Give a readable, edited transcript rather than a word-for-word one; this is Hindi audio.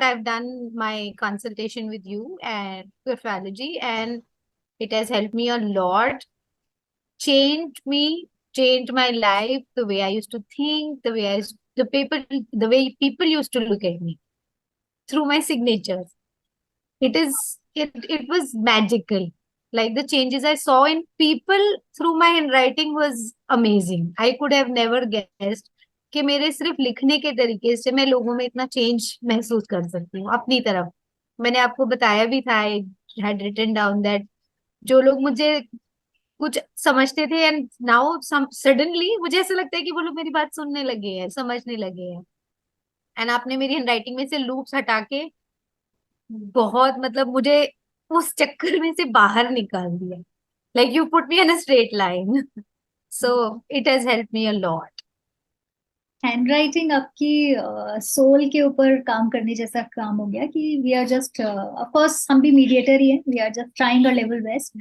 I've done my consultation with you and Graphology, and it has helped me a lot, changed me, changed my life, the way I used to think, the way people used to look at me through my signatures. It was magical. Like the changes I saw in people through my handwriting was amazing. I could have never guessed कि मेरे सिर्फ लिखने के तरीके से मैं लोगों में इतना चेंज महसूस कर सकती हूँ अपनी तरफ। मैंने आपको बताया भी था, I had written down that जो लोग मुझे कुछ समझते थे एंड नाउ सडनली मुझे ऐसा लगता है कि वो लोग मेरी बात सुनने लगे हैं, समझने लगे हैं। एंड आपने मेरी हैंडराइटिंग में से लूप्स हटा के बहुत मतलब मुझे उस चक्कर में से बाहर निकाल दिया। Like you put me in a straight line. So it has help me a lot. Handwriting आपकी सोल के ऊपर काम करने जैसा काम हो गया कि we are just of course हम भी मीडिएटर ही हैं, we are just trying our level best.